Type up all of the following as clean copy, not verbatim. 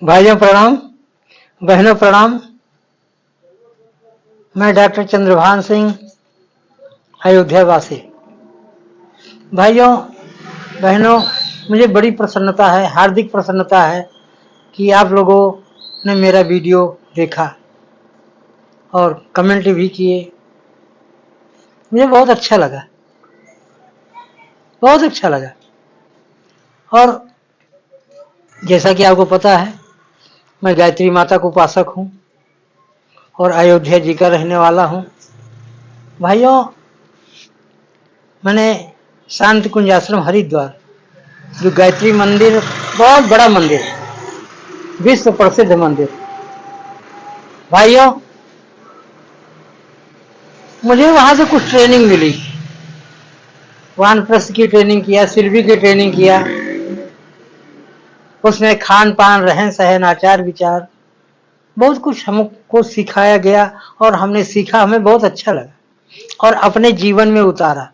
भाइयों प्रणाम, बहनों प्रणाम। मैं डॉक्टर चंद्रभान सिंह, अयोध्या वासी। भाइयों बहनों, मुझे बड़ी प्रसन्नता है, हार्दिक प्रसन्नता है कि आप लोगों ने मेरा वीडियो देखा और कमेंट भी किए। मुझे बहुत अच्छा लगा, बहुत अच्छा लगा। और जैसा कि आपको पता है, मैं गायत्री माता का उपासक हूँ और अयोध्या जी का रहने वाला हूँ। भाइयों, मैंने शांति कुंज आश्रम हरिद्वार, जो गायत्री मंदिर, बहुत बड़ा मंदिर, विश्व प्रसिद्ध मंदिर। भाइयों, मुझे वहां से कुछ ट्रेनिंग मिली। वानप्रस्थ की ट्रेनिंग किया, सिल्वी की ट्रेनिंग किया। उसमें खान पान, रहन सहन, आचार विचार, बहुत कुछ हमको सिखाया गया और हमने सीखा। हमें बहुत अच्छा लगा और अपने जीवन में उतारा।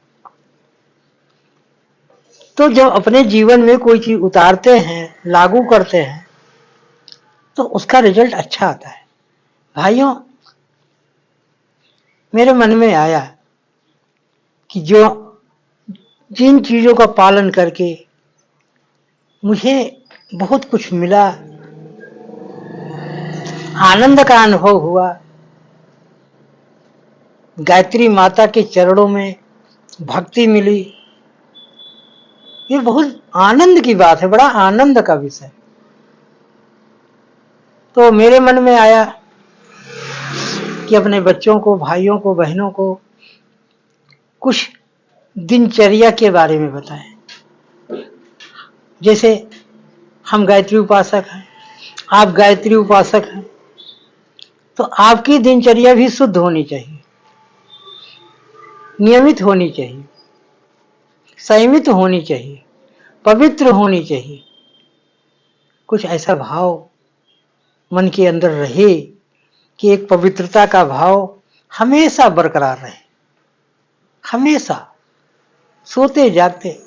तो जब अपने जीवन में कोई चीज उतारते हैं, लागू करते हैं, तो उसका रिजल्ट अच्छा आता है। भाइयों, मेरे मन में आया कि जिन चीजों का पालन करके मुझे बहुत कुछ मिला, आनंद का अनुभव हुआ, गायत्री माता के चरणों में भक्ति मिली, ये बहुत आनंद की बात है, बड़ा आनंद का विषय। तो मेरे मन में आया कि अपने बच्चों को, भाइयों को, बहनों को कुछ दिनचर्या के बारे में बताएं। जैसे हम गायत्री उपासक हैं, आप गायत्री उपासक हैं, तो आपकी दिनचर्या भी शुद्ध होनी चाहिए, नियमित होनी चाहिए, संयमित होनी चाहिए, पवित्र होनी चाहिए। कुछ ऐसा भाव मन के अंदर रहे कि एक पवित्रता का भाव हमेशा बरकरार रहे, हमेशा सोते जागते।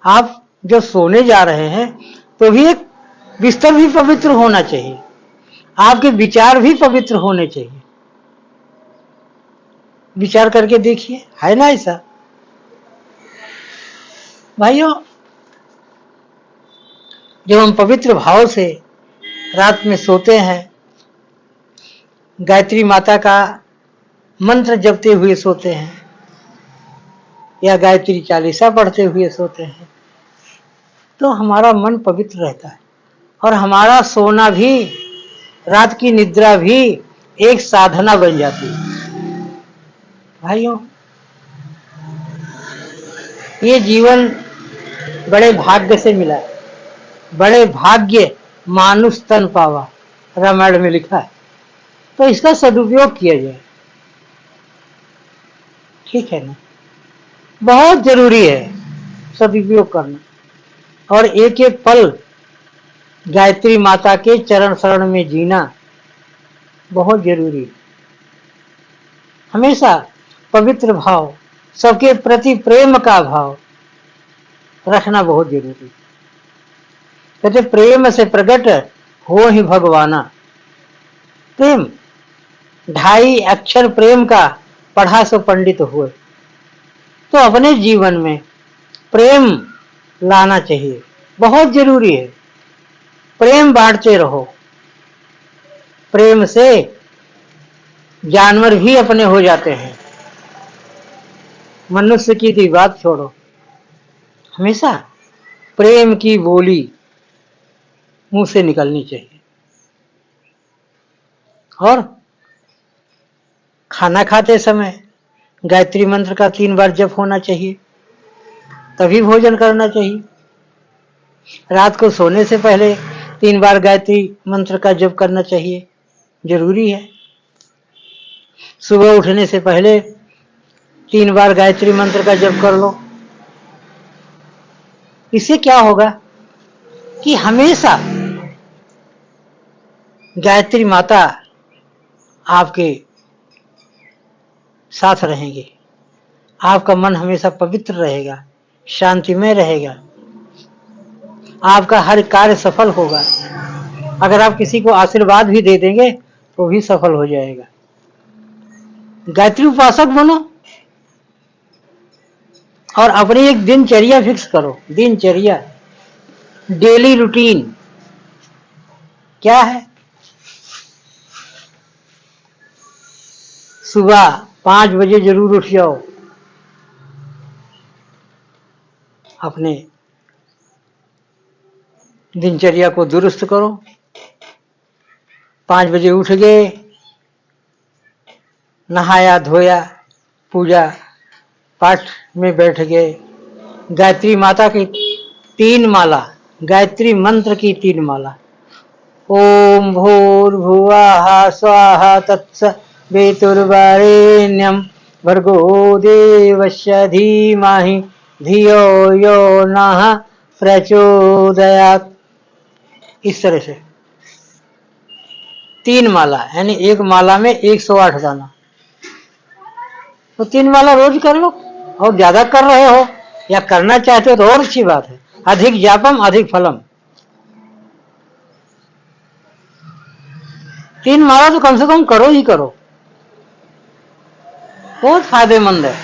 आप जब सोने जा रहे हैं तो भी एक बिस्तर भी पवित्र होना चाहिए, आपके विचार भी पवित्र होने चाहिए। विचार करके देखिए, है ना ऐसा? भाइयों, जब हम पवित्र भाव से रात में सोते हैं, गायत्री माता का मंत्र जपते हुए सोते हैं या गायत्री चालीसा पढ़ते हुए सोते हैं, तो हमारा मन पवित्र रहता है और हमारा सोना भी, रात की निद्रा भी एक साधना बन जाती है। भाइयों, ये जीवन बड़े भाग्य से मिला है, बड़े भाग्य मानुष तन पावा, रामायण में लिखा है। तो इसका सदुपयोग किया जाए, ठीक है ना? बहुत जरूरी है सदुपयोग करना, और एक एक पल गायत्री माता के चरण शरण में जीना बहुत जरूरी है। हमेशा पवित्र भाव, सबके प्रति प्रेम का भाव रखना बहुत जरूरी है। कहते प्रेम से प्रकट हो ही भगवाना। प्रेम, 2.5 अक्षर प्रेम का पढ़ा सो पंडित हुए। तो अपने जीवन में प्रेम लाना चाहिए, बहुत जरूरी है। प्रेम बांटते रहो, प्रेम से जानवर भी अपने हो जाते हैं। मनुष्य की तो बात छोड़ो, हमेशा प्रेम की बोली मुंह से निकलनी चाहिए। और खाना खाते समय गायत्री मंत्र का 3 बार जप होना चाहिए, तभी भोजन करना चाहिए। रात को सोने से पहले 3 बार गायत्री मंत्र का जप करना चाहिए, जरूरी है। सुबह उठने से पहले 3 बार गायत्री मंत्र का जप कर लो। इससे क्या होगा कि हमेशा गायत्री माता आपके साथ रहेंगे, आपका मन हमेशा पवित्र रहेगा, शांतिमय रहेगा, आपका हर कार्य सफल होगा। अगर आप किसी को आशीर्वाद भी दे देंगे तो भी सफल हो जाएगा। गायत्री उपासक बनो और अपनी एक दिनचर्या फिक्स करो। दिनचर्या, डेली रूटीन क्या है? सुबह 5 बजे जरूर उठ जाओ, अपने दिनचर्या को दुरुस्त करो। 5 बजे उठ गए, नहाया धोया, पूजा पाठ में बैठ गए, गायत्री माता की 3 माला, गायत्री मंत्र की 3 माला, ओम भूर्भुवः स्वाहा तत्सवितुर्वरेण्यं भर्गो देवस्य धीमहि धियो यो नः प्रचोदयात्। इस तरह से 3 माला, यानी एक माला में 108 दाना। तो 3 माला रोज कर लो, और ज्यादा कर रहे हो या करना चाहते हो तो और अच्छी बात है। अधिक जापम अधिक फलम। 3 माला तो कम से कम करो ही करो, बहुत फायदेमंद है।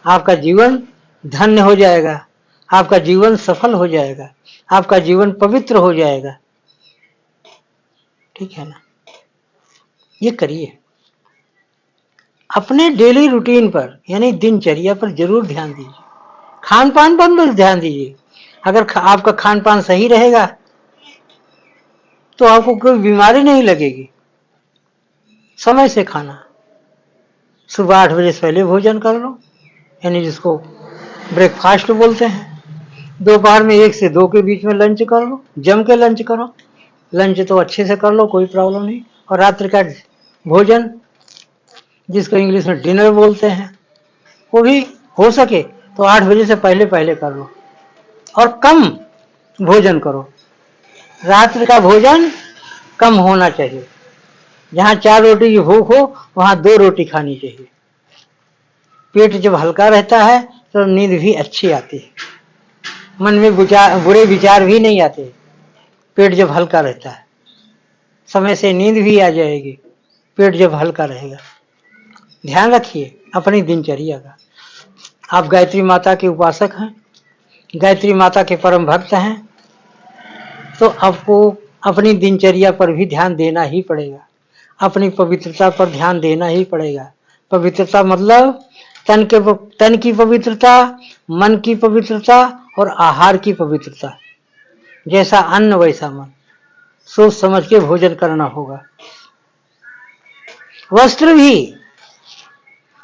आपका जीवन धन्य हो जाएगा, आपका जीवन सफल हो जाएगा, आपका जीवन पवित्र हो जाएगा। ठीक है ना? ये करिए। अपने डेली रूटीन पर यानी दिनचर्या पर जरूर ध्यान दीजिए। खान पान पर भी ध्यान दीजिए। अगर आपका खान पान सही रहेगा तो आपको कोई बीमारी नहीं लगेगी। समय से खाना, सुबह 8 बजे से पहले भोजन कर लो, यानी जिसको ब्रेकफास्ट बोलते हैं। दोपहर में 1 से 2 के बीच में लंच कर लो, जम के लंच करो। लंच तो अच्छे से कर लो, कोई प्रॉब्लम नहीं। और रात्रि का भोजन, जिसको इंग्लिश में डिनर बोलते हैं, वो भी हो सके तो 8 बजे से पहले पहले कर लो, और कम भोजन करो। रात्रि का भोजन कम होना चाहिए। जहाँ 4 रोटी की भूख हो वहां 2 रोटी खानी चाहिए। पेट जब हल्का रहता है तो नींद भी अच्छी आती है, मन में बुरे विचार भी नहीं आते। पेट जब हल्का रहता है, समय से नींद भी आ जाएगी, पेट जब हल्का रहेगा। ध्यान रखिए अपनी दिनचर्या का। आप गायत्री माता के उपासक हैं, गायत्री माता के परम भक्त हैं, तो आपको अपनी दिनचर्या पर भी ध्यान देना ही पड़ेगा। अपनी पवित्रता पर ध्यान देना ही पड़ेगा। पवित्रता मतलब तन की पवित्रता, मन की पवित्रता और आहार की पवित्रता। जैसा अन्न वैसा मन, सोच समझ के भोजन करना होगा। वस्त्र भी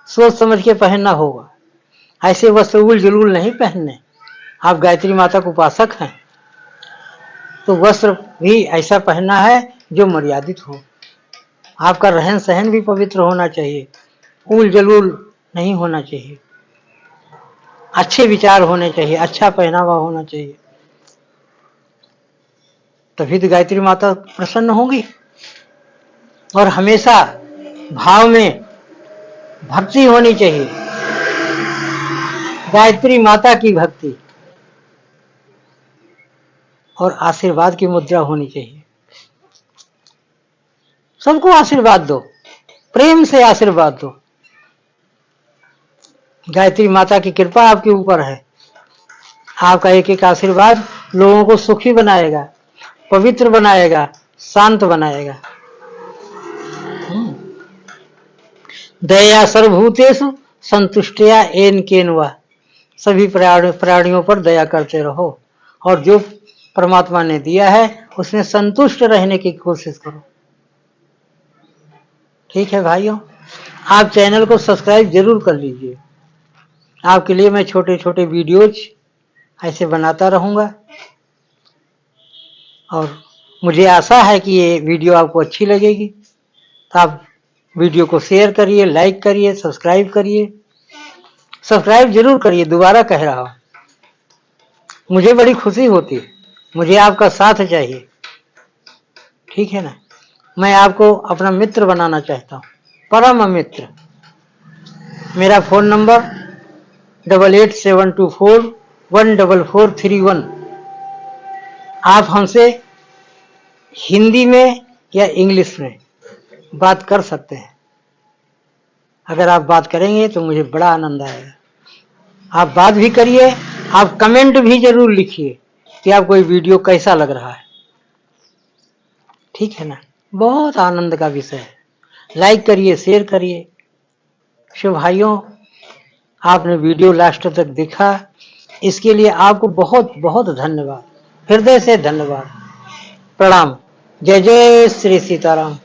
सोच समझ के पहनना होगा। ऐसे वस्त्र उल जुलूल नहीं पहनने। आप गायत्री माता के उपासक हैं तो वस्त्र भी ऐसा पहनना है जो मर्यादित हो। आपका रहन सहन भी पवित्र होना चाहिए, उल जलूल नहीं होना चाहिए। अच्छे विचार होने चाहिए, अच्छा पहनावा होना चाहिए, तभी तो गायत्री माता प्रसन्न होगी। और हमेशा भाव में भक्ति होनी चाहिए, गायत्री माता की भक्ति, और आशीर्वाद की मुद्रा होनी चाहिए। सबको आशीर्वाद दो, प्रेम से आशीर्वाद दो। गायत्री माता की कृपा आपके ऊपर है। आपका एक एक आशीर्वाद लोगों को सुखी बनाएगा, पवित्र बनाएगा, शांत बनाएगा। दया सर्वभूतेषु संतुष्टया येन केन वा। सभी प्राणियों पर दया करते रहो, और जो परमात्मा ने दिया है उसमें संतुष्ट रहने की कोशिश करो। ठीक है भाइयों, आप चैनल को सब्सक्राइब जरूर कर लीजिए। आपके लिए मैं छोटे छोटे वीडियोज ऐसे बनाता रहूंगा, और मुझे आशा है कि ये वीडियो आपको अच्छी लगेगी। तो आप वीडियो को शेयर करिए, लाइक करिए, सब्सक्राइब करिए। सब्सक्राइब जरूर करिए, दोबारा कह रहा हूं। मुझे बड़ी खुशी होती है, मुझे आपका साथ चाहिए। ठीक है ना? मैं आपको अपना मित्र बनाना चाहता हूं, परम मित्र। मेरा फोन नंबर 8872414431। आप हमसे हिंदी में या इंग्लिश में बात कर सकते हैं। अगर आप बात करेंगे तो मुझे बड़ा आनंद आएगा। आप बात भी करिए, आप कमेंट भी जरूर लिखिए कि आपको ये वीडियो कैसा लग रहा है। ठीक है ना, बहुत आनंद का विषय है। लाइक करिए, शेयर करिए। शुभ भाइयों, आपने वीडियो लास्ट तक देखा, इसके लिए आपको बहुत बहुत धन्यवाद, हृदय से धन्यवाद। प्रणाम। जय जय श्री सीताराम।